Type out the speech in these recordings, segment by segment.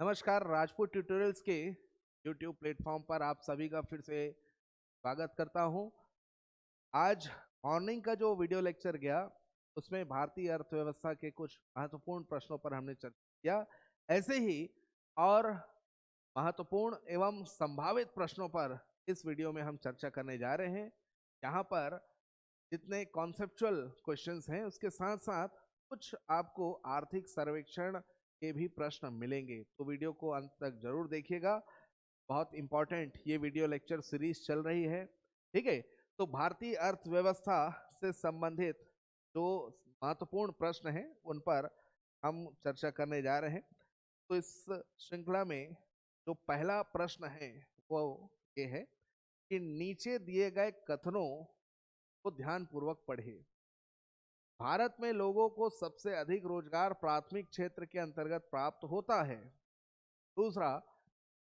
नमस्कार, राजपूत ट्यूटोरियल्स के YouTube platform पर आप सभी का फिर से स्वागत करता हूं। आज मॉर्निंग का जो वीडियो लेक्चर गया उसमें भारतीय अर्थव्यवस्था के कुछ महत्वपूर्ण प्रश्नों पर हमने चर्चा किया। ऐसे ही और महत्वपूर्ण एवं संभावित प्रश्नों पर इस वीडियो में हम चर्चा करने जा रहे हैं। यहाँ पर जितने कॉन्सेप्चुअल क्वेश्चंस हैं उसके साथ साथ कुछ आपको आर्थिक सर्वेक्षण के भी प्रश्न मिलेंगे, तो वीडियो को अंत तक जरूर देखिएगा। बहुत इंपॉर्टेंट ये वीडियो लेक्चर सीरीज चल रही है। ठीक है, तो भारतीय अर्थव्यवस्था से संबंधित जो महत्वपूर्ण प्रश्न हैं उन पर हम चर्चा करने जा रहे हैं। तो इस श्रृंखला में जो पहला प्रश्न है वो ये है कि नीचे दिए गए कथनों को ध्यान पूर्वक पढ़िए। भारत में लोगों को सबसे अधिक रोजगार प्राथमिक क्षेत्र के अंतर्गत प्राप्त होता है। दूसरा,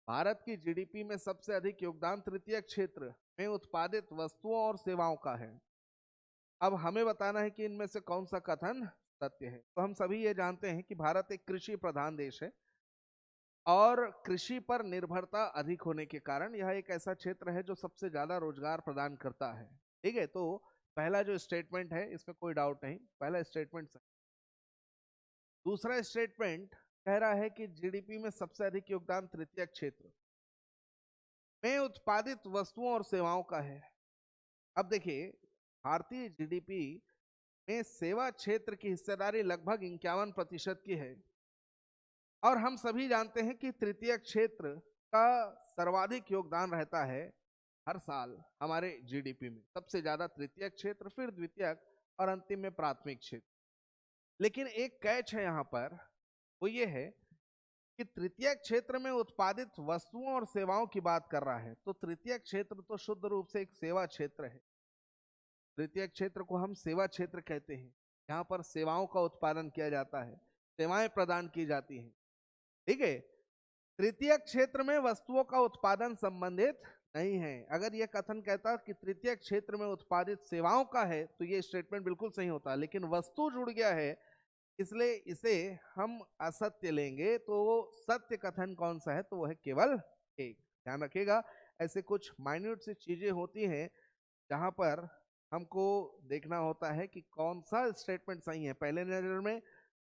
भारत की जीडीपी में सबसे अधिक योगदान तृतीय क्षेत्र में उत्पादित वस्तुओं और सेवाओं का है। अब हमें बताना है कि इनमें से कौन सा कथन सत्य है। तो हम सभी ये जानते हैं कि भारत एक कृषि प्रधान देश है और कृषि पर निर्भरता अधिक होने के कारण यह एक ऐसा क्षेत्र है जो सबसे ज्यादा रोजगार प्रदान करता है। ठीक है, तो पहला जो स्टेटमेंट है इसमें कोई डाउट नहीं, पहला स्टेटमेंट सही। दूसरा स्टेटमेंट कह रहा है कि जीडीपी में सबसे अधिक योगदान तृतीय क्षेत्र में उत्पादित वस्तुओं और सेवाओं का है। अब देखिए, भारतीय जीडीपी में सेवा क्षेत्र की हिस्सेदारी लगभग 51% की है और हम सभी जानते हैं कि तृतीय क्षेत्र का सर्वाधिक योगदान रहता है हर साल हमारे जीडीपी में। सबसे ज्यादा तृतीय क्षेत्र, फिर द्वितीयक और अंतिम में प्राथमिक क्षेत्र। लेकिन एक कैच है यहाँ पर, वो ये है कि तृतीय क्षेत्र में उत्पादित वस्तुओं और सेवाओं की बात कर रहा है। तो तृतीय क्षेत्र तो शुद्ध रूप से एक सेवा क्षेत्र है। तृतीय क्षेत्र को हम सेवा क्षेत्र कहते हैं। यहाँ पर सेवाओं का उत्पादन किया जाता है, सेवाएं प्रदान की जाती हैं। ठीक है, तृतीय क्षेत्र में वस्तुओं का उत्पादन संबंधित नहीं है। अगर यह कथन कहता कि तृतीय क्षेत्र में उत्पादित सेवाओं का है तो यह स्टेटमेंट बिल्कुल सही होता, लेकिन वस्तु जुड़ गया है इसलिए इसे हम असत्य लेंगे। तो सत्य कथन कौन सा है? तो वो है केवल एक। ध्यान रखिएगा, ऐसे कुछ माइन्यूट सी चीजें होती हैं जहां पर हमको देखना होता है कि कौन सा स्टेटमेंट सही है। पहले नजर में है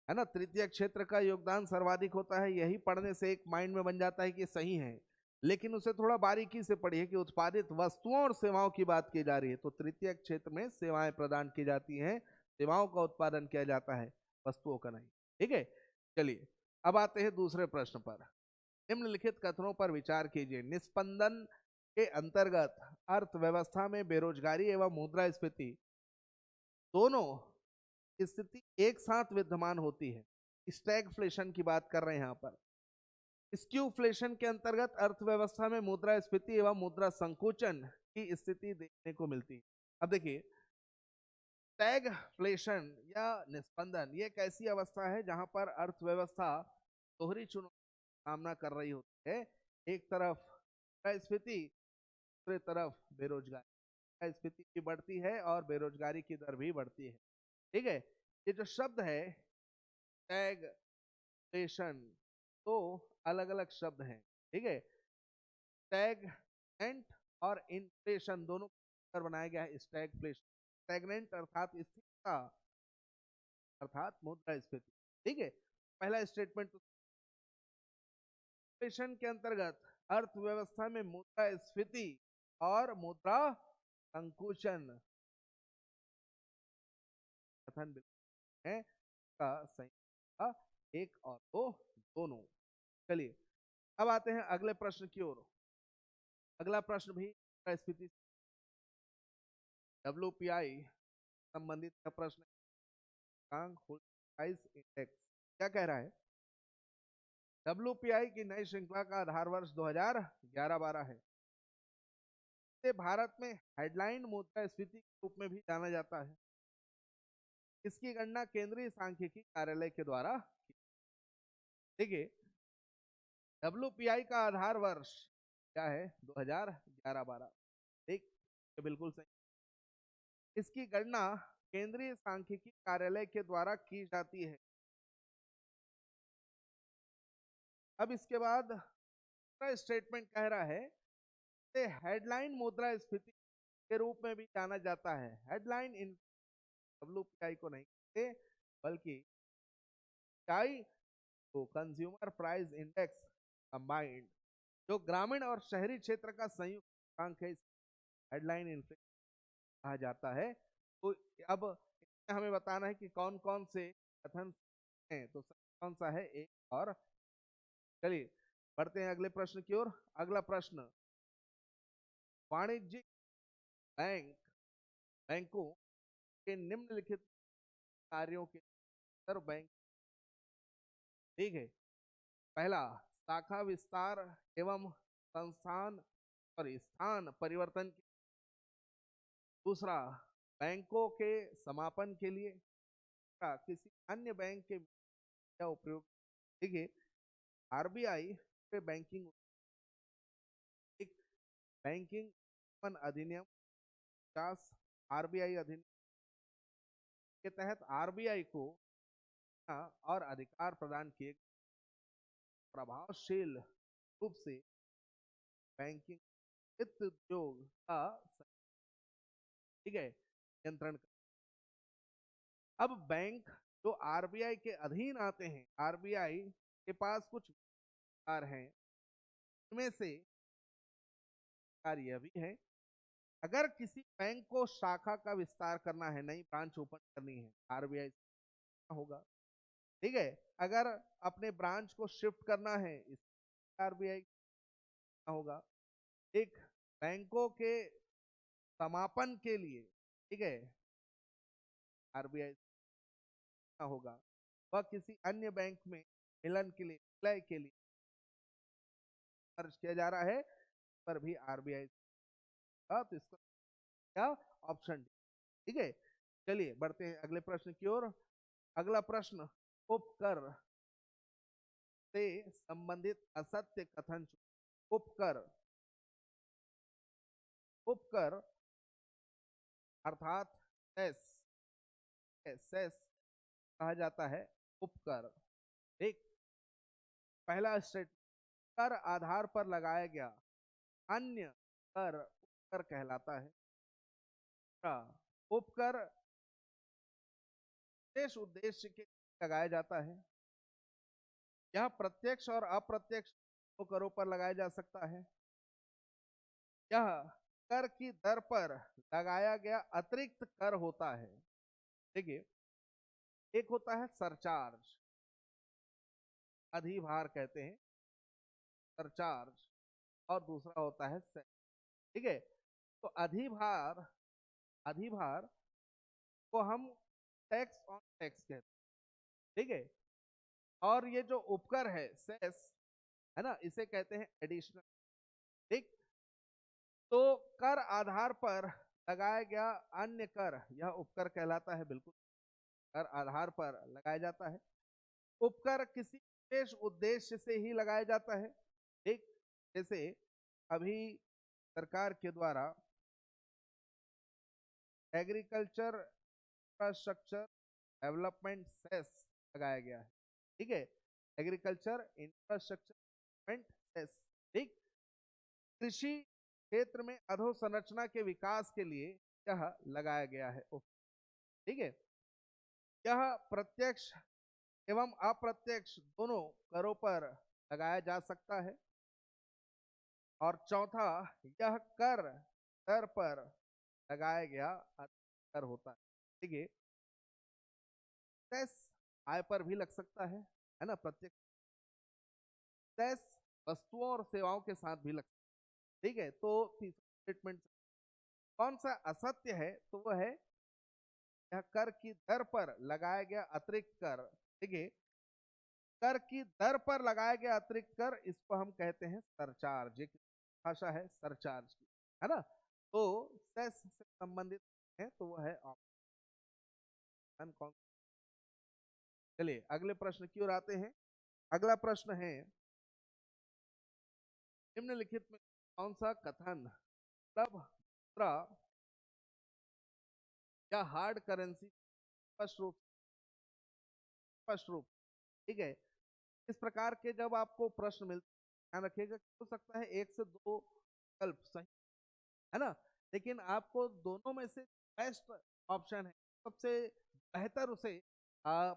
ना, तृतीय क्षेत्र का योगदान सर्वाधिक होता है, यही पढ़ने से एक माइंड में बन जाता है कि सही है, लेकिन उसे थोड़ा बारीकी से पढ़िए कि उत्पादित वस्तुओं और सेवाओं की बात की जा रही है। तो तृतीय क्षेत्र में सेवाएं प्रदान की जाती हैं, सेवाओं का उत्पादन किया जाता है, वस्तुओं का नहीं। ठीक है, चलिए अब आते हैं दूसरे प्रश्न पर। निम्नलिखित कथनों पर विचार कीजिए। निस्पंदन के अंतर्गत अर्थव्यवस्था में बेरोजगारी एवं मुद्रास्फीति दोनों स्थिति एक साथ विद्यमान होती है। स्टैगफ्लेशन की बात कर रहे हैं यहाँ पर। स्क्यूफ्लेशन के अंतर्गत अर्थव्यवस्था में मुद्रास्फीति एवं मुद्रा संकुचन की स्थिति देखने को मिलती है। अब देखिए, स्टैगफ्लेशन या निस्पंदन ये एक ऐसी अवस्था है जहां पर अर्थव्यवस्था दोहरी चुनौती का सामना कर रही होती है। एक तरफ मुद्रास्फीति, दूसरी तरफ बेरोजगारी। मुद्रास्फीति भी बढ़ती है और बेरोजगारी की दर भी बढ़ती है। ठीक है, ये जो शब्द है स्टैगफ्लेशन, तो अलग अलग शब्द हैं। ठीक है, स्टैगनेंट और इन्फ्लेशन दोनों को बनाया गया है स्टैगफ्लेशन। स्टैगनेंट अर्थात स्थिरता, अर्थात मुद्रास्फीति। ठीक है, पहला स्टेटमेंट तो इन्फ्लेशन के अंतर्गत अर्थव्यवस्था में मुद्रास्फीति और मुद्रा संकुचन कथन है का सही का एक और दो दोनों। चलिए अब आते हैं अगले प्रश्न की ओर। अगला प्रश्न भी मुद्रास्फीति डब्ल्यूपीआई संबंधित का प्रश्न इंडेक्स क्या कह रहा है? डब्ल्यूपीआई की नई श्रृंखला का आधार वर्ष 2011-12 है। इसे भारत में हेडलाइन मुद्रास्फीति के रूप में भी जाना जाता है। इसकी गणना केंद्रीय सांख्यिकी कार्यालय के द्वारा। देखिए, डब्ल्यूपीआई का आधार वर्ष क्या है? 2011-12। ठीक, बिल्कुल सही। इसकी गणना केंद्रीय सांख्यिकी कार्यालय के द्वारा की जाती है। अब इसके बाद स्टेटमेंट कह रहा है कि हेडलाइन मुद्रास्फीति के रूप में भी जाना जाता है। हेडलाइन इन WPI को नहीं कहते, बल्कि PI को कंज्यूमर प्राइस इंडेक्स कंबाइंड, जो ग्रामीण और शहरी क्षेत्र का संयुक्त अंक है, हेडलाइन इन्फ्लेशन कहा जाता है। तो अब हमें बताना है कि कौन कौन से कथन हैं, तो कौन सा है एक और। चलिए बढ़ते हैं अगले प्रश्न की ओर। अगला प्रश्न, वाणिज्यिक बैंकों के निम्नलिखित कार्यों के रिजर्व बैंक, ठीक है। पहला, शाखा विस्तार एवं संस्थान और स्थान परिवर्तन। दूसरा, बैंकों के समापन के लिए। किसी अन्य बैंक के क्या उपयोग। देखिए, RBI पे बैंकिंग अधिनियम 50, RBI अधिनियम के तहत RBI को और अधिकार प्रदान किए प्रभावशील रूप से बैंकिंग वित्त उद्योग का, ठीक है, नियंत्रण। अब बैंक जो RBI के अधीन आते हैं, RBI के पास कुछ अधिकार हैं, इनमें से यह भी है, अगर किसी बैंक को शाखा का विस्तार करना है, नई ब्रांच ओपन करनी है, RBI होगा, ठीक है। अगर अपने ब्रांच को शिफ्ट करना है, इस RBI होगा। एक, बैंकों के समापन के लिए, ठीक है, RBI होगा। वह किसी अन्य बैंक में मिलन के लिए, विलय के लिए खर्च किया जा रहा है, पर भी RBI, तो इसका क्या ऑप्शन, ठीक है। चलिए बढ़ते हैं अगले प्रश्न की ओर। अगला प्रश्न, उपकर से संबंधित असत्य कथन। उपकर, उपकर अर्थात सेस कहा जाता है, उपकर। एक, पहला स्टेट, कर आधार पर लगाया गया अन्य कर उपकर कहलाता है। उपकर विशेष उद्देश्य के लिए लगाया जाता है। यह प्रत्यक्ष और अप्रत्यक्ष करों पर लगाया जा सकता है। यह कर की दर पर लगाया गया अतिरिक्त कर होता है। देखिए, एक होता है सरचार्ज, अधिभार कहते हैं, सरचार्ज, और दूसरा होता है सेस, ठीक है। तो अधिभार, अधिभार को हम टैक्स ऑन टैक्स कहते हैं, ठीक है। और ये जो उपकर है, सेस, है ना, इसे कहते हैं एडिशनल, ठीक। तो कर आधार पर लगाया गया अन्य कर, यह उपकर कहलाता है, बिल्कुल कर आधार पर लगाया जाता है। उपकर किसी विशेष उद्देश्य से ही लगाया जाता है, ठीक। जैसे अभी सरकार के द्वारा एग्रीकल्चर इंफ्रास्ट्रक्चर डेवलपमेंट सेस लगाया गया है, ठीक है। एग्रीकल्चर इंफ्रास्ट्रक्चर डेवलपमेंट सेस, ठीक। कृषि क्षेत्र में अधोसंरचना के विकास के लिए यह लगाया गया है, ठीक है। यह प्रत्यक्ष एवं अप्रत्यक्ष दोनों करों पर लगाया जा सकता है। और चौथा, यह कर दर पर लगाया गया कर होता है, ठीक है। सेस आय पर भी लग सकता है ना, प्रत्यक्ष। सेस वस्तुओं और सेवाओं के साथ भी लग सकता है, ठीक है। तो तीसरा स्टेटमेंट कौन सा असत्य है, तो वह है यह कर की दर पर लगाया गया अतिरिक्त कर, ठीक है। कर की दर पर लगाया गया अतिरिक्त कर, इसको हम कहते हैं सरचार्ज। एक भाषा है सरचार्ज की, है ना। तो सेस से संबंधित है, तो वह है ऑप्शन कौन। चलिए अगले प्रश्न की ओर आते हैं। अगला प्रश्न है, निम्नलिखित में कौन सा कथन मतलब मुद्रा या हार्ड करेंसी स्पष्ट रूप, ठीक है, इस प्रकार के जब आपको प्रश्न मिलते हैं, ध्यान रखिएगा हो सकता है एक से दो विकल्प सही है ना, लेकिन आपको दोनों में से बेस्ट ऑप्शन है, सबसे बेहतर उसे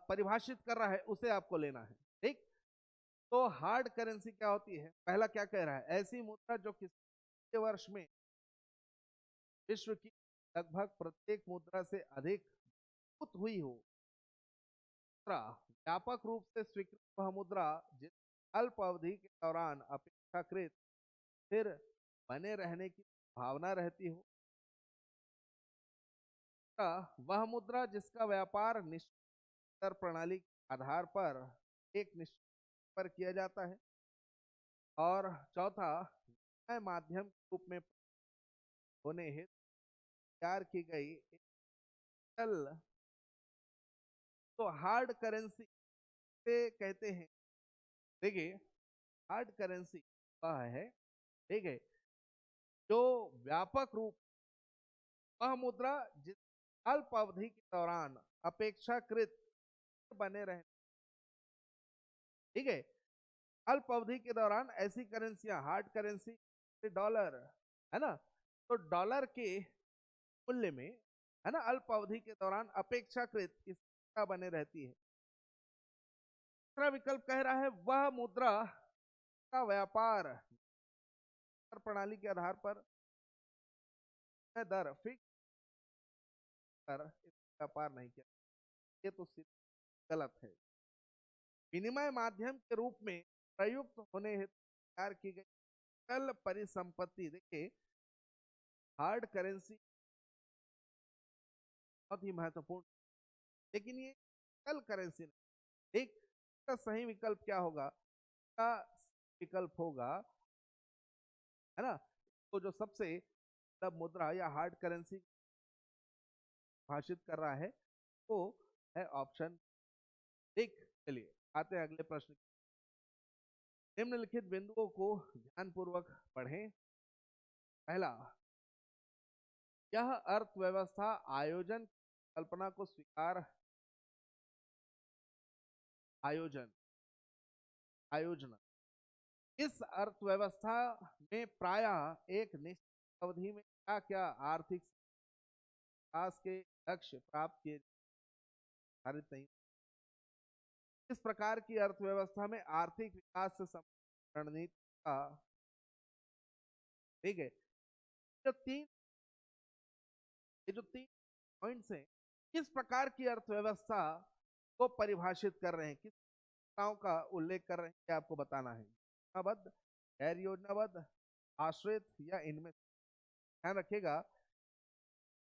परिभाषित कर रहा है उसे आपको लेना है। ठीक, तो हार्ड करेंसी क्या होती है? पहला क्या कह रहा है? ऐसी मुद्रा जो किसी वर्ष में विश्व की लगभग प्रत्येक मुद्रा से अधिक मजबूत हुई हो। मुद्रा व्यापक रूप से स्वीकृत वह मुद्रा जिस अल्प अवधि के दौरान अपेक्षाकृत स्थिर बने रहने की भावना रहती हो। वह मुद्रा जिसका व्यापार निश्चित दर प्रणाली के आधार पर एक निश्चित पर किया जाता है। और चौथा, नए माध्यम के रूप में होने हेतु तैयार की गई एक सरल, तो हार्ड करेंसी से कहते हैं। देखिए, हार्ड करेंसी वह है, ठीक है, जो व्यापक रूप वह मुद्रा जिस अल्प अवधि के दौरान अपेक्षाकृत बने रहे। ठीक है, अल्प अवधि के दौरान ऐसी करेंसियां हार्ड करेंसी, डॉलर है ना, तो डॉलर के मूल्य में है ना अल्प अवधि के दौरान अपेक्षाकृत स्थिरता बने रहती है। दूसरा विकल्प कह रहा है वह मुद्रा का व्यापार प्रणाली के आधार पर दर फिक्स कर व्यापार नहीं किया, ये तो गलत है। विनिमय माध्यम के रूप में प्रयुक्त होने हेतु तैयार की गई सकल परिसंपत्ति, देखिए हार्ड करेंसी बहुत ही महत्वपूर्ण, लेकिन ये सकल करेंसी नहीं। ठीक, इसका सही विकल्प क्या होगा? इसका विकल्प होगा, है ना, तो जो सबसे तब मुद्रा या हार्ड करेंसी भाषित कर रहा है वो है ऑप्शन। ठीक, चलिए आते हैं अगले प्रश्न। निम्नलिखित बिंदुओं को ध्यानपूर्वक पढ़ें। पहला, यह अर्थव्यवस्था आयोजन कल्पना को स्वीकार आयोजन आयोजना इस अर्थव्यवस्था में प्रायः एक निश्चित अवधि में क्या क्या आर्थिक विकास के लक्ष्य प्राप्त किए निर्धारित नहीं। इस प्रकार की अर्थव्यवस्था में आर्थिक विकास से संबंधित रणनीति का, ठीक है, जो तीन ये जो तीन पॉइंट्स हैं, किस प्रकार की अर्थव्यवस्था को परिभाषित कर रहे हैं, किस योजनाओं का उल्लेख कर रहे हैं, क्या आपको बताना है। योजनाबद्ध, गैर योजनाबद्ध, आश्रित या इनमें। ध्यान रखिएगा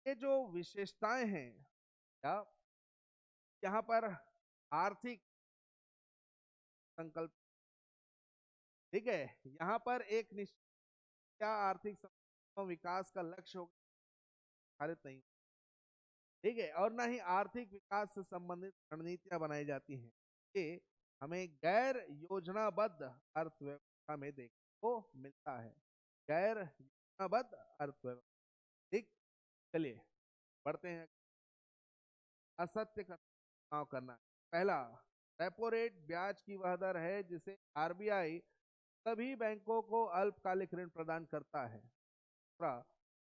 ये जो विशेषताएं हैं या यहाँ पर आर्थिक संकल्प, ठीक है, यहाँ पर एक निश्चित क्या आर्थिक विकास का लक्ष्य होगा निर्धारित नहीं, ठीक है, और ना ही आर्थिक विकास से संबंधित रणनीतियां बनाई जाती हैं। ये हमें गैर योजनाबद्ध अर्थव्यवस्था में देखने को मिलता है, गैर योजनाबद्ध अर्थव्यवस्था। ठीक, चलिए बढ़ते हैं। असत्य का चुनाव करना है। पहला, रेपो रेट ब्याज की वह दर है जिसे आरबीआई सभी बैंकों को अल्पकालिक ऋण प्रदान करता है। दूसरा,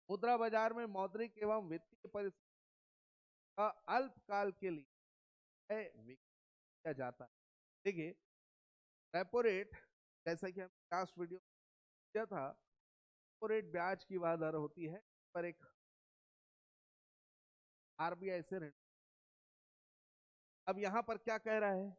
मुद्रा बाजार में मौद्रिक एवं वित्तीय परिस्थिति का अल्पकाल के लिए किया जाता है। देखिए, रेपो रेट जैसा कि हम लास्ट वीडियो किया था, रेपो रेट ब्याज की वह दर होती है पर एक आरबीआई से ऋण। अब यहां पर क्या कह रहा है?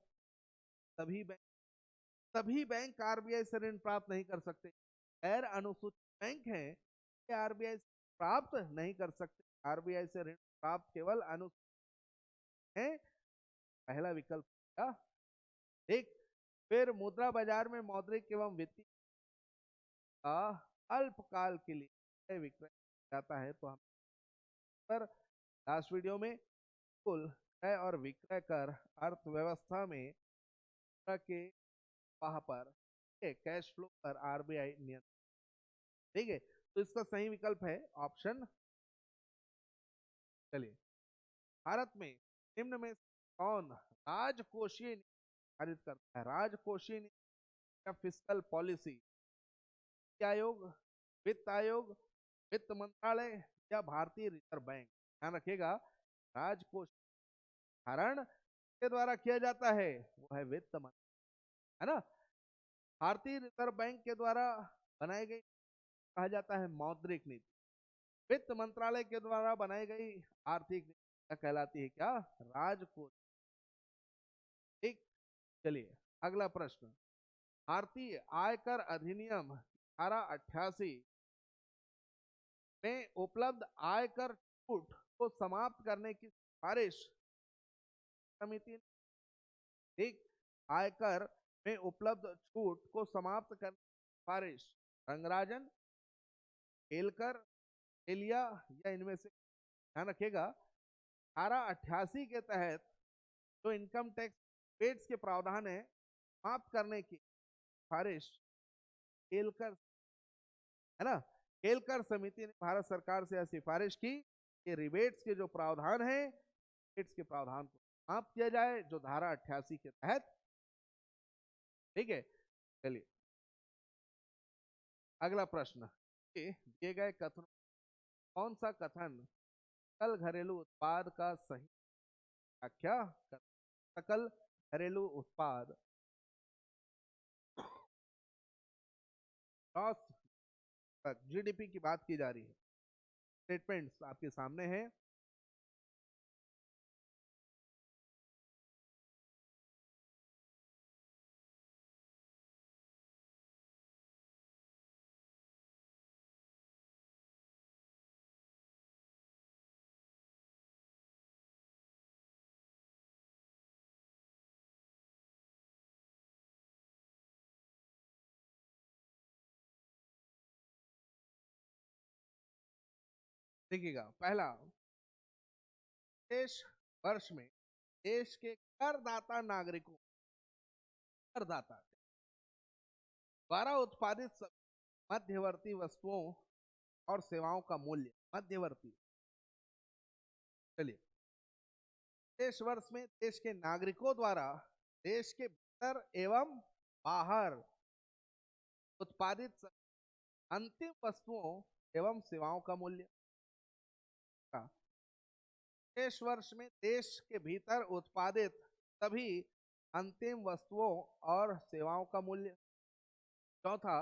सभी बैंक आरबीआई से ऋण प्राप्त नहीं कर सकते। गैर अनुसूचित बैंक हैं ये आरबीआई से प्राप्त नहीं कर सकते। आरबीआई से ऋण प्राप्त केवल अनुसूचित है, पहला विकल्प था। ठीक, फिर मुद्रा बाजार में मौद्रिक एवं वित्तीय अल्पकाल के लिए विक्रय जाता है। तो हम पर लास्ट वीडियो में कुल क्रय और विक्रय कर अर्थव्यवस्था में के वहां पर कैश फ्लो पर आरबीआई नियंत्रण, ठीक है, तो इसका सही विकल्प है ऑप्शन। चलिए, भारत में निम्न में कौन राजकोषीय निर्धारित करता है? राजकोषीय नीति या फिस्कल पॉलिसी? नीति आयोग, वित्त आयोग, वित्त मंत्रालय या भारतीय रिजर्व बैंक? ध्यान रखिएगा, राजकोष निर्धारण के द्वारा किया जाता है वो है वित्त मंत्रालय, है ना। भारतीय रिजर्व बैंक के द्वारा बनाई गई कहा जाता है मौद्रिक नीति। वित्त मंत्रालय के द्वारा बनाई गई आर्थिक नीति कहलाती है क्या? राजकोष। ठीक, चलिए अगला प्रश्न। भारतीय आयकर अधिनियम धारा 88 में उपलब्ध आयकर छूट को समाप्त करने की सिफारिश समिति। ठीक, आयकर में उपलब्ध छूट को समाप्त करने की सिफारिश रंगराजन, केलकर, एलिया या इनमें से? ध्यान रखिएगा, धारा 88 के तहत जो इनकम टैक्स रेट्स के प्रावधान है समाप्त करने की सिफारिश केलकर, है ना, केलकर समिति ने भारत सरकार से यह सिफारिश की कि रिबेट्स के जो प्रावधान है, रिबेट्स के प्रावधान को समाप्त किया जाए जो धारा 88 के तहत। ठीक है, चलिए अगला प्रश्न। दिए गए कथन कौन सा कथन सकल घरेलू उत्पाद का सही व्याख्या कर? सकल घरेलू उत्पाद ग्रॉस जीडीपी की बात की जा रही है। स्टेटमेंट्स आपके सामने हैं। देखिएगा, पहला, देश वर्ष में देश के करदाता नागरिकों, करदाता द्वारा उत्पादित मध्यवर्ती वस्तुओं और सेवाओं का मूल्य, मध्यवर्ती। चलिए, देश वर्ष में देश के नागरिकों द्वारा देश के भीतर एवं बाहर उत्पादित अंतिम वस्तुओं एवं सेवाओं का मूल्य। देश वर्ष में देश के भीतर उत्पादित सभी अंतिम वस्तुओं और सेवाओं का मूल्य। चौथा,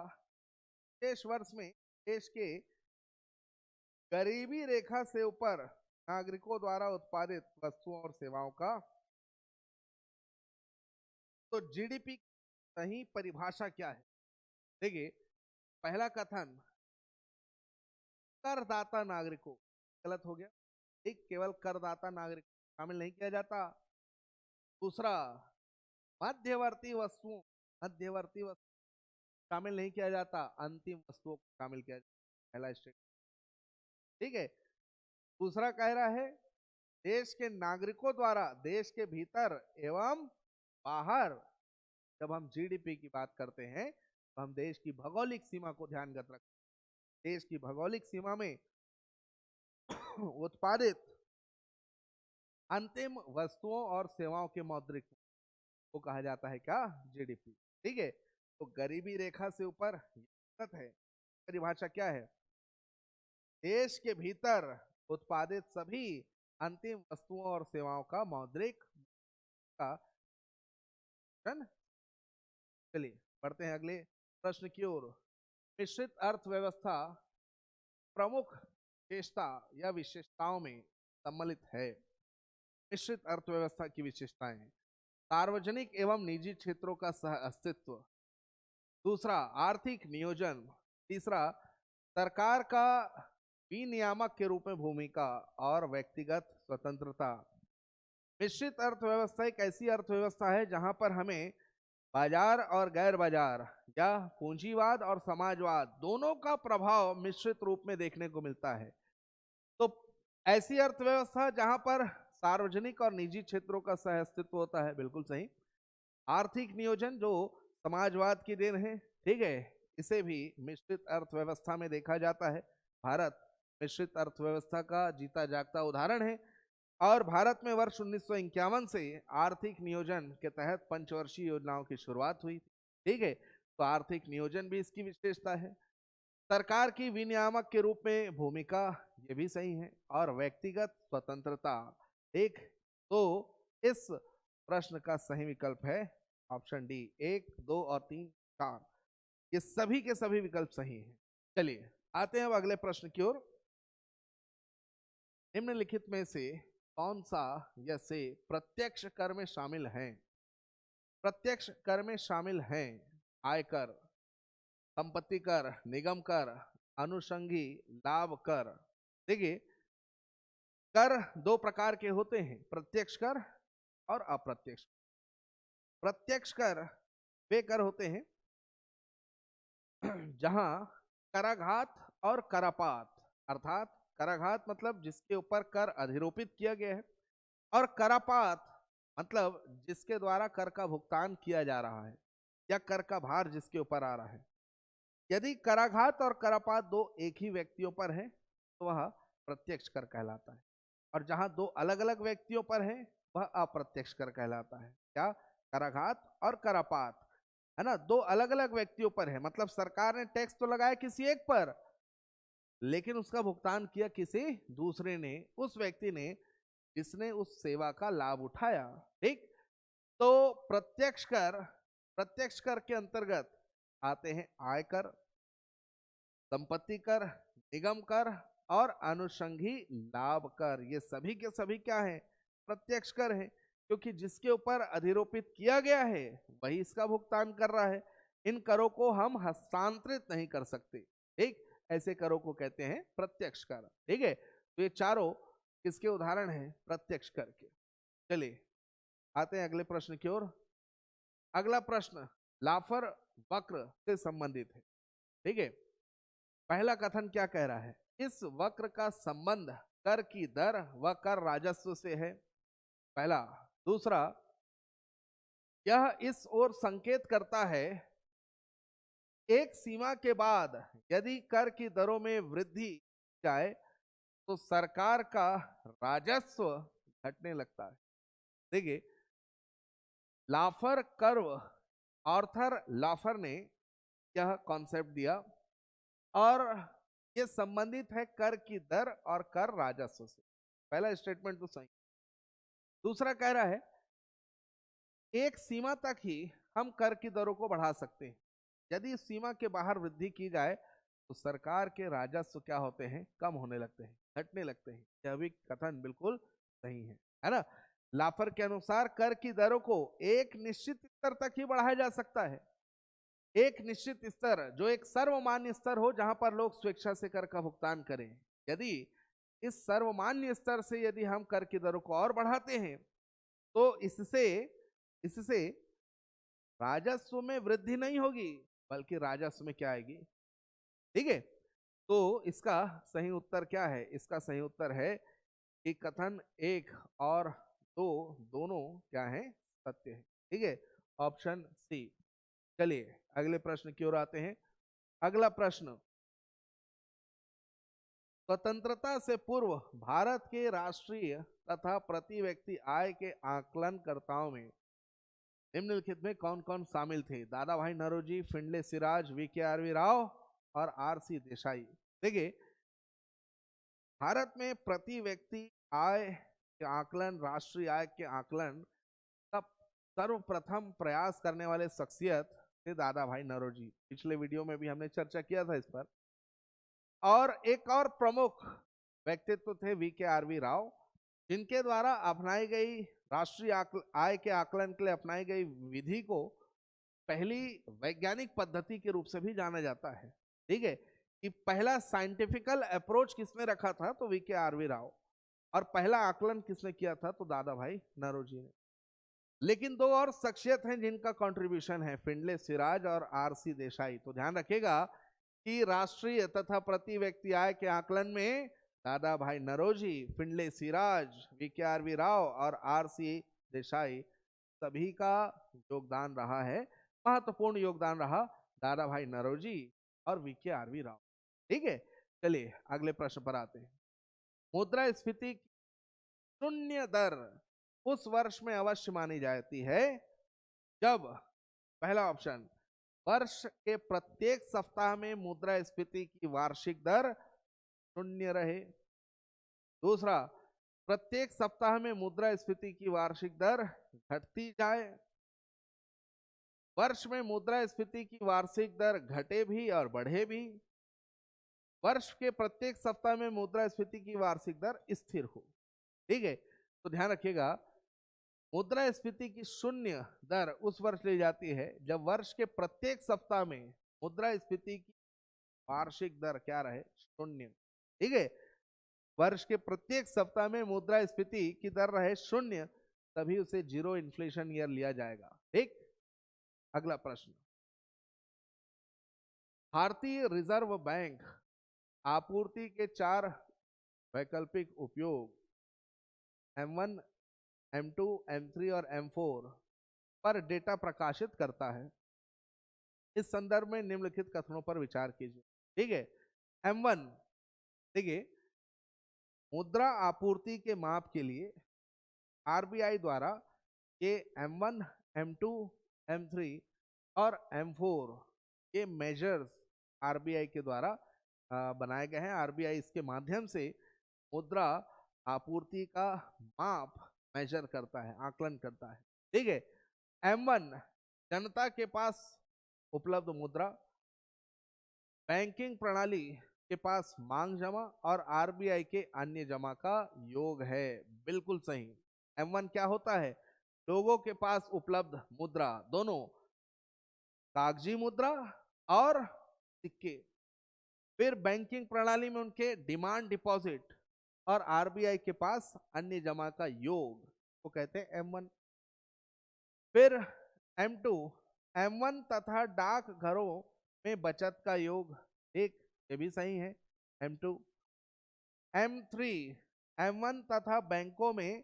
देश वर्ष में देश के गरीबी रेखा से ऊपर नागरिकों द्वारा उत्पादित वस्तुओं और सेवाओं का। तो जीडीपी की सही परिभाषा क्या है? देखिए, पहला कथन करदाता नागरिकों, गलत हो गया। एक, केवल करदाता नागरिक शामिल नहीं किया जाता। दूसरा, मध्यवर्ती वस्तुओं, मध्यवर्ती वस्तु शामिल नहीं किया जाता, अंतिम वस्तुओं को शामिल किया जाता। पहला स्टेट, ठीक है। दूसरा कह रहा है देश के नागरिकों द्वारा देश के भीतर एवं बाहर। जब हम जीडीपी की बात करते हैं तो हम देश की भौगोलिक सीमा को ध्यानगत रखते हैं। देश की भौगोलिक सीमा में उत्पादित अंतिम वस्तुओं और सेवाओं के मौद्रिक को कहा जाता है क्या? जीडीपी। ठीक है, तो गरीबी रेखा से ऊपर है। परिभाषा क्या है? देश के भीतर उत्पादित सभी अंतिम वस्तुओं और सेवाओं का मौद्रिक का। चलिए बढ़ते हैं अगले प्रश्न की ओर। मिश्रित अर्थव्यवस्था प्रमुख विशेषता या विशेषताओं में सम्मिलित है। मिश्रित अर्थव्यवस्था की विशेषताएं, सार्वजनिक एवं निजी क्षेत्रों का सह अस्तित्व। दूसरा, आर्थिक नियोजन। तीसरा, सरकार का विनियामक के रूप में भूमिका और व्यक्तिगत स्वतंत्रता। मिश्रित अर्थव्यवस्था एक ऐसी अर्थव्यवस्था है जहां पर हमें बाजार और गैर बाजार या पूंजीवाद और समाजवाद दोनों का प्रभाव मिश्रित रूप में देखने को मिलता है। तो ऐसी अर्थव्यवस्था जहां पर सार्वजनिक और निजी क्षेत्रों का सह अस्तित्व होता है, बिल्कुल सही। आर्थिक नियोजन जो समाजवाद की देन है, ठीक है, इसे भी मिश्रित अर्थव्यवस्था में देखा जाता है। भारत मिश्रित अर्थव्यवस्था का जीता जागता उदाहरण है। और भारत में वर्ष 1951 से आर्थिक नियोजन के तहत पंचवर्षीय योजनाओं की शुरुआत हुई। ठीक है, तो आर्थिक नियोजन भी इसकी विशेषता है। सरकार की विनियामक के रूप में भूमिका, ये भी सही है। और व्यक्तिगत स्वतंत्रता। ठीक, तो इस प्रश्न का सही विकल्प है ऑप्शन डी। 1, 2 और 3, 4, ये सभी के सभी विकल्प सही हैं। चलिए आते हैं अब अगले प्रश्न की ओर। निम्नलिखित में से कौन सा या से प्रत्यक्ष कर में शामिल है? प्रत्यक्ष कर में शामिल हैं आयकर, संपत्ति कर, निगम कर, अनुषंगी लाभ कर। देखिए, कर दो प्रकार के होते हैं, प्रत्यक्ष कर और अप्रत्यक्ष। प्रत्यक्ष कर वे कर होते हैं जहां कराघात और करापात, अर्थात कराघात मतलब जिसके ऊपर कर अधिरोपित किया गया है, और करापात मतलब जिसके द्वारा कर का भुगतान किया जा रहा है या कर का भार जिसके ऊपर आ रहा है। यदि कराघात और करापात दो एक ही व्यक्तियों पर है तो वह प्रत्यक्ष कर कहलाता है, और जहां दो अलग अलग व्यक्तियों पर है वह अप्रत्यक्ष कर कहलाता है। क्या? कराघात और करापात, है ना, दो अलग अलग व्यक्तियों पर है, मतलब सरकार ने टैक्स तो लगाया किसी एक पर, लेकिन उसका भुगतान किया किसी दूसरे ने, उस व्यक्ति ने जिसने उस सेवा का लाभ उठाया। ठीक, तो प्रत्यक्ष कर के अंतर्गत आते हैं आयकर, संपत्ति कर, निगम कर और अनुषंगी लाभ कर। ये सभी के सभी क्या है? प्रत्यक्ष कर है, क्योंकि जिसके ऊपर अधिरोपित किया गया है वही इसका भुगतान कर रहा है। इन करों को हम हस्तांतरित नहीं कर सकते। ठीक, ऐसे करों को कहते हैं प्रत्यक्ष कर। ठीक है, तो ये चारों किसके उदाहरण हैं? प्रत्यक्ष कर के। चलिए आते हैं अगले प्रश्न की ओर। अगला प्रश्न लाफर वक्र से संबंधित है। ठीक है, पहला कथन क्या कह रहा है? इस वक्र का संबंध कर की दर व कर राजस्व से है, पहला। दूसरा, यह इस ओर संकेत करता है एक सीमा के बाद यदि कर की दरों में वृद्धि जाए तो सरकार का राजस्व घटने लगता है। देखिए, लाफर कर्व, आर्थर लाफर ने यह कॉन्सेप्ट दिया, और ये संबंधित है कर की दर और कर राजस्व से। पहला स्टेटमेंट तो सही। दूसरा कह रहा है एक सीमा तक ही हम कर की दरों को बढ़ा सकते हैं, यदि इस सीमा के बाहर वृद्धि की जाए तो सरकार के राजस्व क्या होते हैं? कम होने लगते हैं, घटने लगते हैं। यह भी कथन बिल्कुल सही है ना। लाफर के अनुसार कर की दरों को एक निश्चित स्तर तक ही बढ़ाया जा सकता है, एक निश्चित स्तर जो एक सर्वमान्य स्तर हो जहां पर लोग स्वेच्छा से कर का भुगतान करें। यदि इस सर्वमान्य स्तर से यदि हम कर की दरों को और बढ़ाते हैं तो इससे इससे राजस्व में वृद्धि नहीं होगी, बल्कि राजस्व में क्या आएगी? ठीक है, तो इसका सही उत्तर क्या है? इसका सही उत्तर है कि कथन 1 और 2 दोनों क्या है? सत्य है। ठीक है, ऑप्शन सी। चलिए अगले प्रश्न की ओर आते हैं। अगला प्रश्न, स्वतंत्रता से पूर्व भारत के राष्ट्रीय तथा प्रति व्यक्ति आय के आकलनकर्ताओं में निम्नलिखित में कौन कौन शामिल थे? दादा भाई नौरोजी, फिंडले सिराज, वीके राव और आरसी देसाई। देखिए, भारत में प्रति व्यक्ति आय के आकलन, राष्ट्रीय आय के आकलन का सर्वप्रथम प्रयास करने वाले शख्सियत थे दादा भाई नौरोजी। पिछले वीडियो में भी हमने चर्चा किया था इस पर। और एक और प्रमुख व्यक्तित्व थे वीके राव, जिनके द्वारा अपनाई गई राष्ट्रीय आय के आकलन के लिए अपनाई गई विधि को पहली वैज्ञानिक पद्धति के रूप से भी जाना जाता है। ठीक है, कि पहला साइंटिफिकल अप्रोच किसने रखा था? तो वीके राव। और पहला आकलन किसने किया था? तो दादा भाई नौरोजी ने। लेकिन दो और शख्सियत हैं जिनका कंट्रीब्यूशन है, फिंडले सिराज और आरसी देसाई। तो ध्यान रखिएगा कि राष्ट्रीय तथा प्रति व्यक्ति आय के आकलन में दादा भाई नौरोजी, फिंडले सिराज, वीके राव और आरसी देसाई सभी का योगदान रहा है, महत्वपूर्ण योगदान रहा दादा भाई नौरोजी और वीके राव। ठीक है, चलिए अगले प्रश्न पर आते हैं। मुद्रास्फीति शून्य दर उस वर्ष में अवश्य मानी जाती है जब, पहला ऑप्शन, वर्ष के प्रत्येक सप्ताह में मुद्रास्फीति की वार्षिक दर शून्य रहे। दूसरा, प्रत्येक सप्ताह में मुद्रास्फीति की वार्षिक दर घटती जाए। वर्ष में मुद्रास्फीति की वार्षिक दर घटे भी और बढ़े भी। वर्ष के प्रत्येक सप्ताह में मुद्रास्फीति की वार्षिक दर स्थिर हो। ठीक है, तो ध्यान रखिएगा, मुद्रास्फीति की शून्य दर उस वर्ष ली जाती है जब वर्ष के प्रत्येक सप्ताह में मुद्रास्फीति की वार्षिक दर क्या रहे, शून्य। ठीक है, वर्ष के प्रत्येक सप्ताह में मुद्रास्फीति की दर रहे शून्य, तभी उसे जीरो इन्फ्लेशन ईयर लिया जाएगा। ठीक, अगला प्रश्न, भारतीय रिजर्व बैंक आपूर्ति के 4 वैकल्पिक उपयोग M1, M2, M3 और M4 पर डेटा प्रकाशित करता है। इस संदर्भ में निम्नलिखित कथनों पर विचार कीजिए। ठीक है, M1, देखिए, मुद्रा आपूर्ति के माप के लिए आरबीआई द्वारा ये M1, M2, M3 और M4 ये मेजर्स आरबीआई के द्वारा बनाए गए हैं। आरबीआई इसके माध्यम से मुद्रा आपूर्ति का माप मेजर करता है, आकलन करता है। ठीक है, M1, जनता के पास उपलब्ध मुद्रा, बैंकिंग प्रणाली के पास मांग जमा और आरबीआई के अन्य जमा का योग है। बिल्कुल सही। M1 क्या होता है, लोगों के पास उपलब्ध मुद्रा, दोनों कागजी मुद्रा और सिक्के। फिर बैंकिंग प्रणाली में उनके डिमांड डिपॉजिट और आरबीआई के पास अन्य जमा का योग को कहते हैं M1। फिर M2, M1 तथा डाक घरों में बचत का योग, एक, ये भी सही है M2। M3, M1 तथा बैंकों में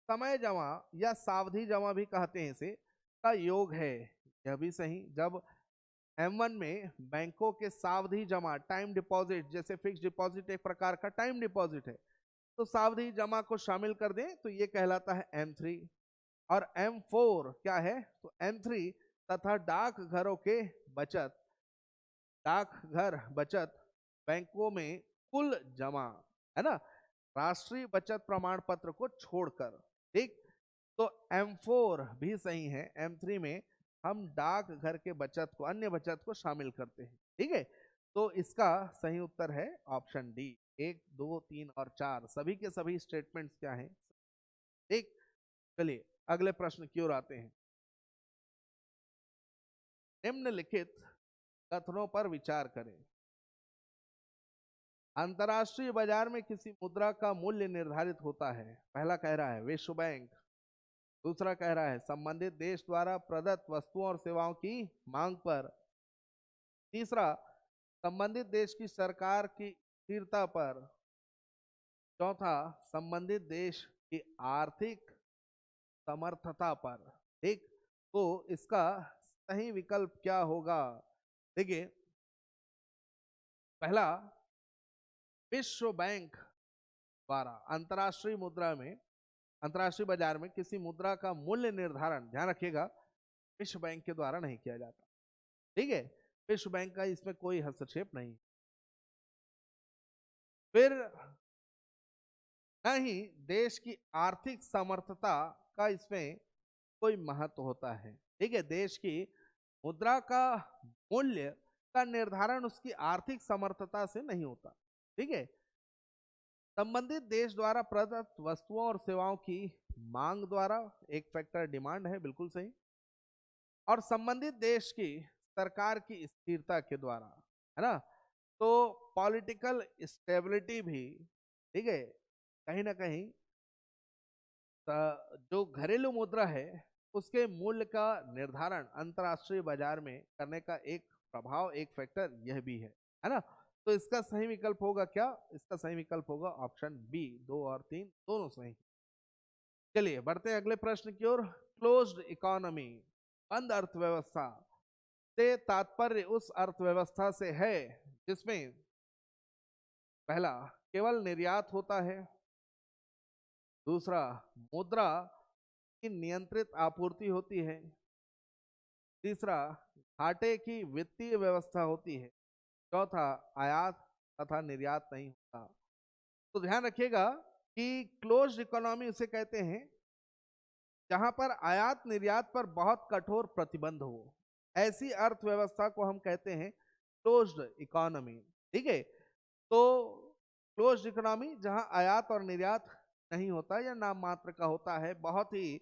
समय जमा या सावधि जमा भी कहते हैं इसे, का योग है, यह भी सही। जब M1 में बैंकों के सावधि जमा, टाइम डिपॉजिट, जैसे फिक्स डिपॉजिट एक प्रकार का टाइम डिपॉजिट है, तो सावधि जमा को शामिल कर दें तो ये कहलाता है M3। और M4 क्या है, तो M3 तथा डाक घरों के बचत, डाकघर बचत बैंकों में कुल जमा, है ना, राष्ट्रीय बचत प्रमाण पत्र को छोड़कर। ठीक, तो M4 भी सही है। M3 में हम डाक घर के बचत को, अन्य बचत को शामिल करते हैं। ठीक है, तो इसका सही उत्तर है ऑप्शन डी। 1, 2, 3 और 4 सभी के सभी स्टेटमेंट्स क्या हैं। ठीक, चलिए अगले प्रश्न की ओर आते हैं। निम्नलिखित कथनों पर विचार करें। अंतर्राष्ट्रीय बाजार में किसी मुद्रा का मूल्य निर्धारित होता है। पहला कह रहा है विश्व बैंक, दूसरा कह रहा है संबंधित देश द्वारा प्रदत्त वस्तुओं और सेवाओं की मांग पर, तीसरा संबंधित देश की सरकार की स्थिरता पर, चौथा संबंधित देश की आर्थिक समर्थता पर। ठीक, तो इसका सही विकल्प क्या होगा, देखिए, पहला, विश्व बैंक द्वारा अंतर्राष्ट्रीय मुद्रा में, अंतर्राष्ट्रीय बाजार में किसी मुद्रा का मूल्य निर्धारण, ध्यान रखिएगा, विश्व बैंक के द्वारा नहीं किया जाता। ठीक है, विश्व बैंक का इसमें कोई हस्तक्षेप नहीं। फिर न ही देश की आर्थिक समर्थता का इसमें कोई महत्व होता है। ठीक है, देश की मुद्रा का मूल्य का निर्धारण उसकी आर्थिक समर्थता से नहीं होता। ठीक है, संबंधित देश द्वारा प्रदत्त वस्तुओं और सेवाओं की मांग द्वारा, एक फैक्टर डिमांड है, बिल्कुल सही, और संबंधित देश की सरकार की स्थिरता के द्वारा, है ना। तो पॉलिटिकल स्टेबिलिटी भी, ठीक है, कहीं ना कहीं जो घरेलू मुद्रा है उसके मूल्य का निर्धारण अंतर्राष्ट्रीय बाजार में करने का एक प्रभाव, एक फैक्टर यह भी है ना। तो इसका सही विकल्प होगा क्या, इसका सही विकल्प होगा ऑप्शन बी। 2 और 3 दोनों सही। चलिए बढ़ते हैं अगले प्रश्न की ओर। क्लोज्ड इकोनॉमी, बंद अर्थव्यवस्था से तात्पर्य उस अर्थव्यवस्था से है जिसमें, पहला, केवल निर्यात होता है, दूसरा, मुद्रा की नियंत्रित आपूर्ति होती है। तीसरा, घाटे की वित्तीय व्यवस्था होती है। चौथा, आयात तथा निर्यात नहीं होता। तो ध्यान रखिएगा कि क्लोज्ड इकोनॉमी उसे कहते हैं जहां पर आयात निर्यात पर बहुत कठोर प्रतिबंध हो। ऐसी अर्थव्यवस्था को हम कहते हैं क्लोज्ड इकोनॉमी। ठीक है, तो क्लोज्ड इकोनॉमी जहां आयात और निर्यात नहीं होता या नाम मात्र का होता है, बहुत ही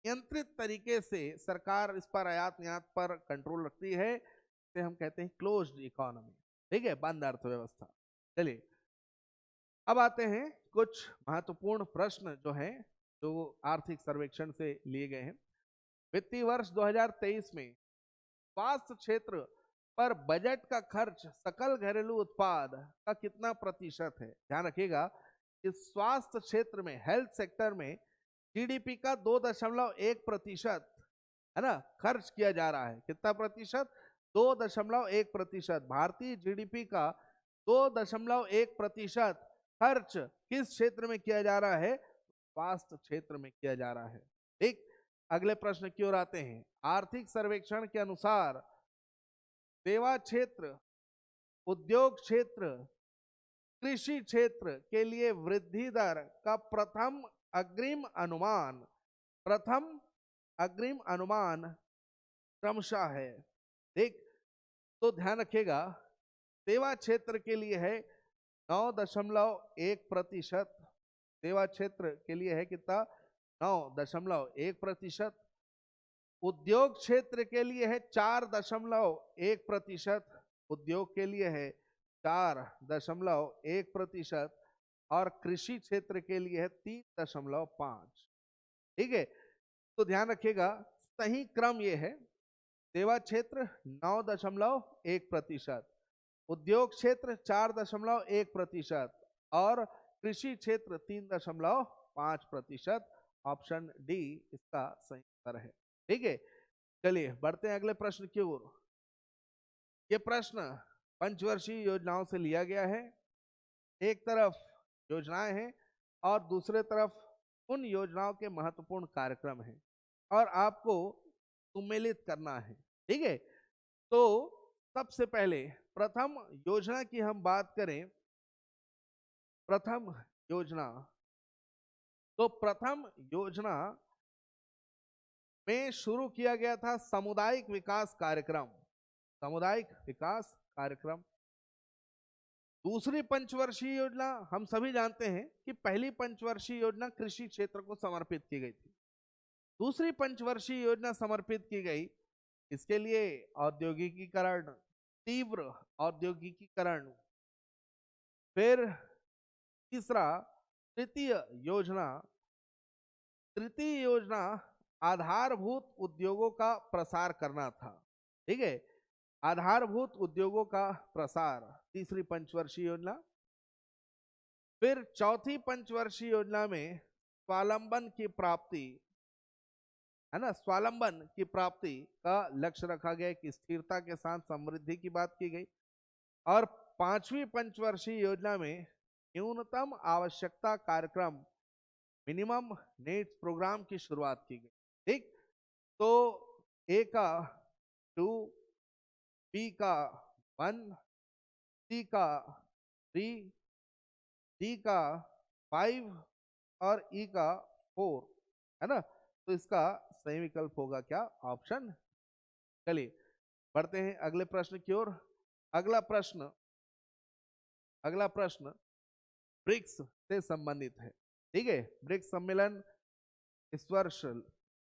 नियंत्रित तरीके से सरकार इस पर आयात निर्यात पर कंट्रोल रखती है, इसे हम कहते हैं क्लोज्ड इकोनॉमी। ठीक है, बंद अर्थव्यवस्था। चलिए अब आते हैं कुछ महत्वपूर्ण प्रश्न जो हैं जो आर्थिक सर्वेक्षण से लिए गए हैं। वित्तीय वर्ष 2023 में स्वास्थ्य क्षेत्र पर बजट का खर्च सकल घरेलू उत्पाद का कितना प्रतिशत है? ध्यान रखिएगा कि स्वास्थ्य क्षेत्र में, हेल्थ सेक्टर में जीडीपी का 2.1% है ना खर्च किया जा रहा है। कितना प्रतिशत? 2.1%। भारतीय जीडीपी का 2.1% खर्च किस क्षेत्र में किया जा रहा है? स्वास्थ्य क्षेत्र में किया जा रहा है। ठीक, अगले प्रश्न की ओर आते हैं। आर्थिक सर्वेक्षण के अनुसार सेवा क्षेत्र, उद्योग क्षेत्र, कृषि क्षेत्र के लिए वृद्धि दर का प्रथम अग्रिम अनुमान क्रमशः है। ठीक, तो ध्यान रखिएगा सेवा क्षेत्र के लिए है 9.1%। सेवा क्षेत्र के लिए है कितना? 9.1%। उद्योग क्षेत्र के लिए है 4.1%। उद्योग के लिए है 4.1% और कृषि क्षेत्र के लिए है 3.5। ठीक है, तो ध्यान रखिएगा सही क्रम ये है, सेवा क्षेत्र 9.1%, उद्योग क्षेत्र 4.1% और कृषि क्षेत्र 3.5%। ऑप्शन डी इसका सही उत्तर है। ठीक है, चलिए बढ़ते हैं अगले प्रश्न की ओर। ये प्रश्न पंचवर्षीय योजनाओं से लिया गया है। एक तरफ योजनाएं हैं और दूसरे तरफ उन योजनाओं के महत्वपूर्ण कार्यक्रम हैं और आपको सुमेलित करना है। ठीक है, तो सबसे पहले प्रथम योजना की हम बात करें। प्रथम योजना, तो प्रथम योजना में शुरू किया गया था सामुदायिक विकास कार्यक्रम। सामुदायिक विकास कार्यक्रम। दूसरी पंचवर्षीय योजना हम सभी जानते हैं कि पहली पंचवर्षीय योजना कृषि क्षेत्र को समर्पित की गई थी। दूसरी पंचवर्षीय योजना समर्पित की गई इसके लिए औद्योगिकीकरण, तीव्र औद्योगिकीकरण। फिर तीसरा, तृतीय योजना आधारभूत उद्योगों का प्रसार करना था। ठीक है, आधारभूत उद्योगों का प्रसार, तीसरी पंचवर्षीय योजना। फिर चौथी पंचवर्षीय योजना में स्वावलंबन की प्राप्ति, है ना, स्वावलंबन की प्राप्ति का लक्ष्य रखा गया कि स्थिरता के साथ समृद्धि की बात की गई। और पांचवी पंचवर्षीय योजना में न्यूनतम आवश्यकता कार्यक्रम, मिनिमम नीड्स प्रोग्राम की शुरुआत की गई। ठीक, तो ए का 2, बी का 1, सी का 3, डी का 5 और ई का 4, है ना। तो इसका सही विकल्प होगा क्या? ऑप्शन। चलिए बढ़ते हैं अगले प्रश्न की ओर। अगला प्रश्न ब्रिक्स से संबंधित है। ठीक है, ब्रिक्स सम्मेलन इस वर्ष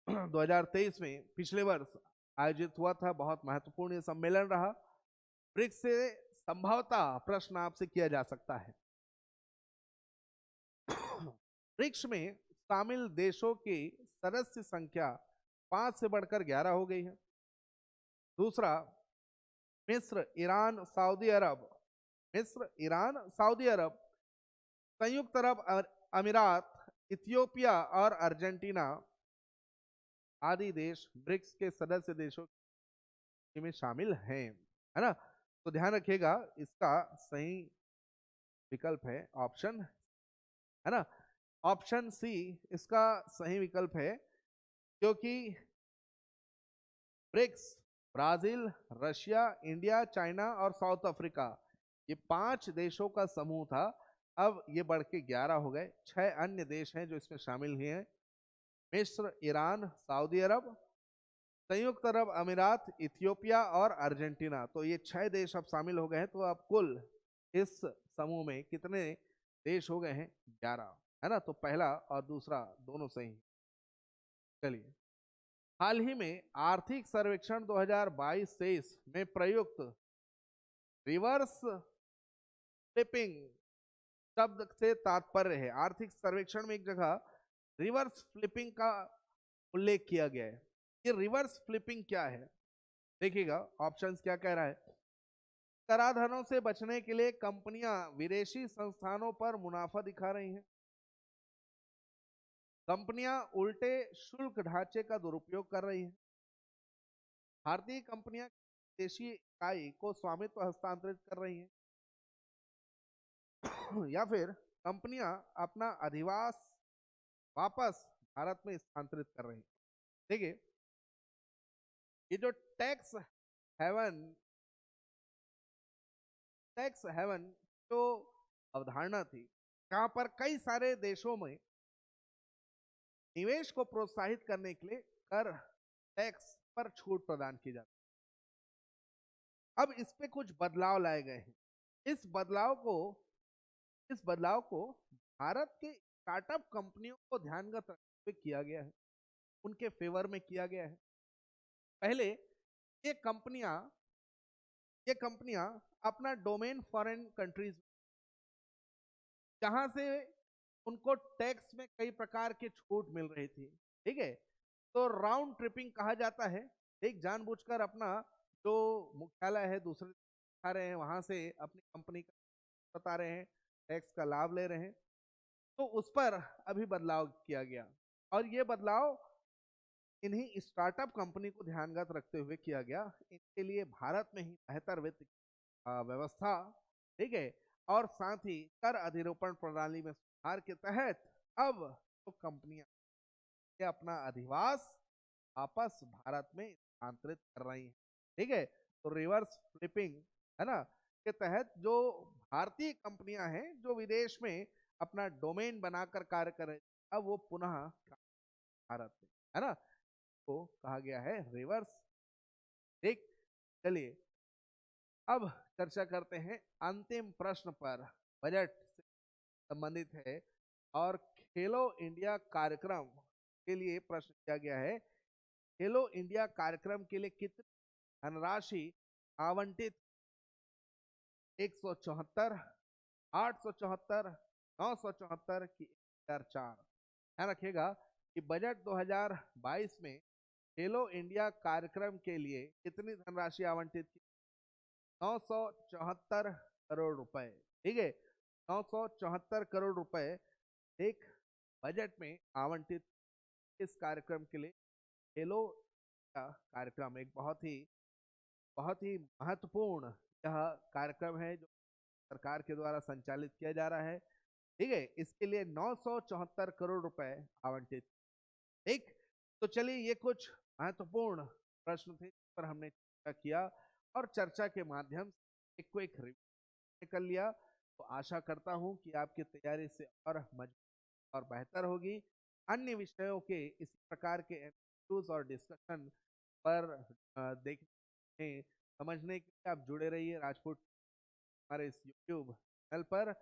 2023 में, पिछले वर्ष आयोजित हुआ था। बहुत महत्वपूर्ण सम्मेलन रहा। ब्रिक्स से संभवतः प्रश्न आपसे किया जा सकता है। ब्रिक्स में शामिल देशों की सदस्य संख्या 5 से बढ़कर 11 हो गई है। दूसरा, मिस्र, ईरान, सऊदी अरब, संयुक्त अरब अमीरात, इथियोपिया और अर्जेंटीना आदि देश ब्रिक्स के सदस्य देशों में शामिल हैं, है ना। तो ध्यान रखिएगा इसका सही विकल्प है ऑप्शन, है ना। ऑप्शन सी इसका सही विकल्प है, क्योंकि BRICS Brazil, Russia, India, China और साउथ अफ्रीका, ये 5 देशों का समूह था। अब ये बढ़ के 11 हो गए। 6 अन्य देश हैं जो इसमें शामिल हुए हैं। मिस्र, ईरान, सऊदी अरब, संयुक्त अरब अमीरात, इथियोपिया और अर्जेंटीना। तो ये 6 देश अब शामिल हो गए हैं। तो अब कुल इस समूह में कितने देश हो गए हैं? 11, है ना। तो पहला और दूसरा दोनों सही। चलिए, हाल ही में आर्थिक सर्वेक्षण 2022-23 में प्रयुक्त रिवर्स फ्लिपिंग शब्द से तात्पर्य है। आर्थिक सर्वेक्षण में एक जगह रिवर्स फ्लिपिंग का उल्लेख किया गया है। ये रिवर्स फ्लिपिंग क्या है? देखिएगा ऑप्शंस क्या कह रहा है। कराधानों से बचने के लिए कंपनियां विदेशी संस्थानों पर मुनाफा दिखा रही हैं। कंपनियां उल्टे शुल्क ढांचे का दुरुपयोग कर रही हैं। भारतीय कंपनियां देशी इकाई को स्वामित्व हस्तांतरित कर रही हैं। या फिर कंपनियां अपना अधिवास वापस भारत में स्थानांतरित कर रही हैं। देखिए, ये जो हेवन टैक्स हेवन जो अवधारणा थी, जहां पर कई सारे देशों में निवेश को प्रोत्साहित करने के लिए कर टैक्स पर छूट प्रदान की जाती। अब इस पे कुछ बदलाव लाए गए हैं। इस बदलाव को भारत के स्टार्टअप कंपनियों को ध्यानगत रखते हुए किया गया है, उनके फेवर में किया गया है। पहले ये कंपनियां अपना डोमेन फॉरेन कंट्रीज, जहां से उनको टैक्स में कई प्रकार के छूट मिल रही थी, ठीक है। तो राउंड ट्रिपिंग कहा जाता है। एक जानबूझकर अपना जो मुख्यालय है दूसरे आ रहे हैं, वहां से अपनी कंपनी का बता रहे हैं, टैक्स का लाभ ले रहे हैं। तो उस पर अभी बदलाव किया गया, और ये बदलाव इन्हीं स्टार्टअप कंपनी को ध्यानगत रखते हुए किया गया। इनके लिए भारत में ही बेहतर वित्त व्यवस्था, ठीक है, और साथ ही कर अधिरोपण प्रणाली में सुधार के तहत अब तो कंपनियां अपना अधिवास वापस भारत में स्थानांतरित कर रही हैं, ठीक है। तो रिवर्स फ्लिपिंग, है ना, के तहत जो भारतीय कंपनियां हैं जो विदेश में अपना डोमेन बनाकर कार्य कर रहे, अब वो पुनः भारत में, है ना, को कहा गया है रिवर्स। ठीक, चलिए अब चर्चा करते हैं अंतिम प्रश्न पर, बजट से संबंधित है। और खेलो इंडिया कार्यक्रम के लिए प्रश्न किया गया है, खेलो इंडिया कार्यक्रम के लिए कितनी धनराशि आवंटित? 174, 874, 974 की 1004? ध्यान रखिएगा कि बजट 2022 में खेलो इंडिया कार्यक्रम के लिए कितनी धनराशि आवंटित की? 974 करोड़ रुपए, ठीक है। 974 करोड़ रुपए एक बजट में आवंटित इस कार्यक्रम के लिए। खेलो का कार्यक्रम एक बहुत ही महत्वपूर्ण यह कार्यक्रम है जो सरकार के द्वारा संचालित किया जा रहा है, ठीक है। इसके लिए 974 करोड़ रुपए आवंटित, ठीक। तो चलिए, ये कुछ महत्वपूर्ण प्रश्न थे जिस पर हमने चर्चा किया, और चर्चा के माध्यम से एक को एक रिव्यू कर लिया। तो आशा करता हूं कि आपकी तैयारी से और मजबूत और बेहतर होगी। अन्य विषयों के इसी प्रकार के एमसीक्यूज और डिस्कशन पर देखने समझने के लिए आप जुड़े रहिए राजपूत हमारे इस यूट्यूब चैनल पर।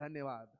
धन्यवाद।